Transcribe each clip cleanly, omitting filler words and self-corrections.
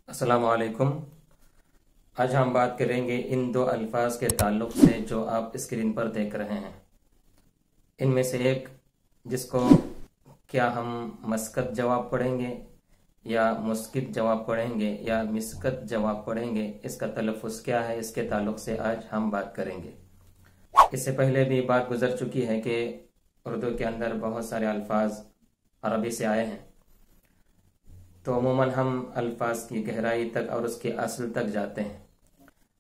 अस्सलामु अलैकुम। आज हम बात करेंगे इन दो अल्फाज के ताल्लुक से जो आप स्क्रीन पर देख रहे हैं। इनमें से एक जिसको क्या हम मस्कत जवाब पढ़ेंगे या मुस्कित जवाब पढ़ेंगे या मिस्कत जवाब पढ़ेंगे, इसका तलफ़ुज़ क्या है, इसके ताल्लुक से आज हम बात करेंगे। इससे पहले भी बात गुजर चुकी है कि उर्दू के अंदर बहुत सारे अल्फाज अरबी से आए हैं, तो अमूमन हम अल्फाज की गहराई तक और उसके असल तक जाते हैं।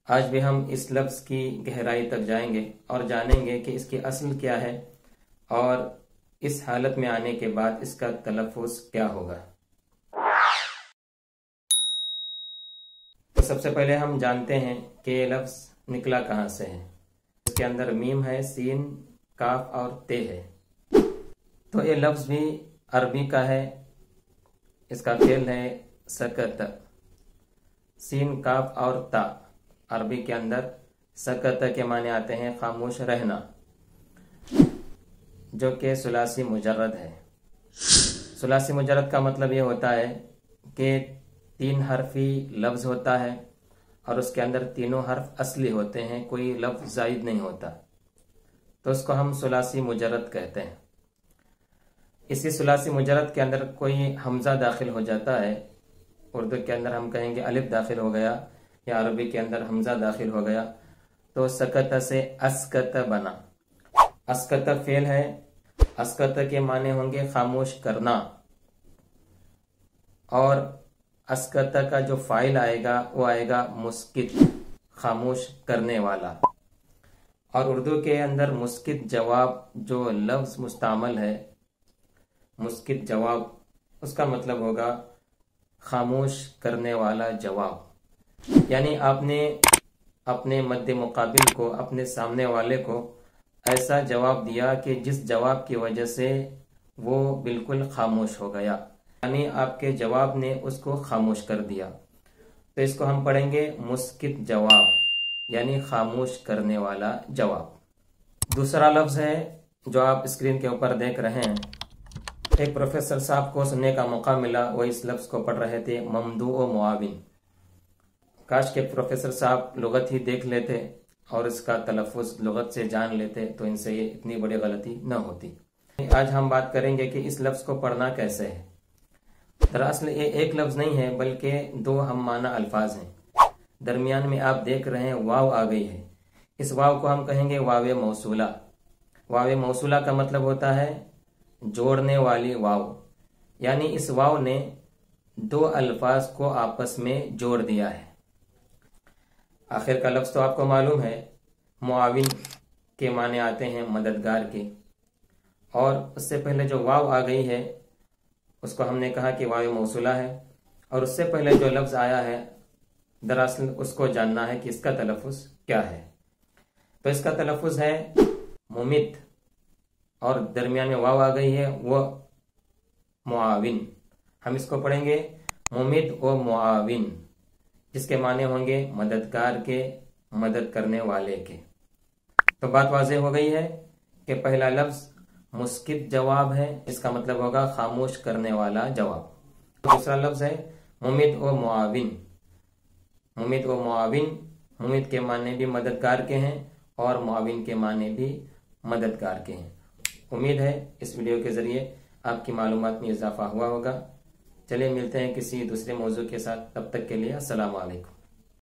आज भी हम इस लफ्ज़ की गहराई तक जाएंगे और जानेंगे कि इसकी असल क्या है और इस हालत में आने के बाद इसका तलफ़ुज़ क्या होगा। तो सबसे पहले हम जानते हैं कि ये लफ्ज़ निकला कहाँ से है। इसके अंदर मीम है, सीन, काफ और ते है। तो ये लफ्ज़ भी अरबी का है। इसका फेल है सकत। सीन, काफ और ता अरबी के अंदर सकत के माने आते हैं खामोश रहना, जो कि सुलासी मुजर्रद है। सुलासी मुजर्रद का मतलब ये होता है कि 3 हर्फी लफ्ज़ होता है और उसके अंदर तीनों हर्फ असली होते हैं, कोई लफ्ज़ ज़ाइद नहीं होता, तो उसको हम सुलासी मुजर्रद कहते हैं। इसी सुलासी मुजर्रद के अंदर कोई हमज़ा दाखिल हो जाता है, उर्दू के अंदर हम कहेंगे अलिफ दाखिल हो गया या अरबी के अंदर हमज़ा दाखिल हो गया, तो सकत से अस्कत बना। अस्कत फेल है। अस्कत के माने होंगे खामोश करना, और अस्कत का जो फाइल आएगा वो आएगा मुस्कित, खामोश करने वाला। और उर्दू के अंदर मुस्कित जवाब जो लफ्ज़ मुस्तामल है, मुस्कित जवाब, उसका मतलब होगा खामोश करने वाला जवाब। यानी आपने अपने मद्दे मुकाबिल को, अपने सामने वाले को ऐसा जवाब दिया कि जिस जवाब की वजह से वो बिल्कुल खामोश हो गया, यानी आपके जवाब ने उसको खामोश कर दिया। तो इसको हम पढ़ेंगे मुस्कित जवाब, यानी खामोश करने वाला जवाब। दूसरा लफ्ज़ है जो आप स्क्रीन के ऊपर देख रहे हैं। एक प्रोफेसर साहब को सुनने का मौका मिला, वो इस लफ्ज़ को पढ़ रहे थे, ममदू व मुआविन। काश के प्रोफेसर साहब लुगत ही देख लेते और इसका तलफ़ुज़ लुगत से जान लेते, तो इनसे ये इतनी बड़ी गलती न होती। आज हम बात करेंगे कि इस लफ्ज़ को पढ़ना कैसे है। दरअसल ये एक लफ्ज़ नहीं है, बल्कि 2 हम माना अल्फाज हैं। दरमियान में आप देख रहे हैं वाव आ गई है। इस वाव को हम कहेंगे वावे मौसूला। वावे मौसूला का मतलब होता है जोड़ने वाली वाव, यानी इस वाव ने 2 अल्फाज को आपस में जोड़ दिया है। आखिर का लफ्ज़ तो आपको मालूम है, मुआविन के माने आते हैं मददगार के, और उससे पहले जो वाव आ गई है उसको हमने कहा कि वाव मौसूला है, और उससे पहले जो लफ्ज़ आया है दरअसल उसको जानना है कि इसका तलफ़ुज़ क्या है। तो इसका तलफ़ुज़ है मुमित, और दरमियान में वाव आ गई है वो मुआविन। हम इसको पढ़ेंगे मुमित व मुआविन, जिसके माने होंगे मददगार के, मदद करने वाले के। तो बात वाज़ेह हो गई है कि पहला लफ्ज़ मुस्कित जवाब है, इसका मतलब होगा खामोश करने वाला जवाब। दूसरा लफ्ज़ है मुमित व मुआविन। मुमित व मुआविन, मुमित के माने भी मददगार के हैं और मुआविन के माने भी मददगार के हैं। उम्मीद है इस वीडियो के ज़रिए आपकी मालूमात में इजाफा हुआ होगा। चलिए मिलते हैं किसी दूसरे मौजू के साथ, तब तक के लिए अस्सलामु अलैकुम।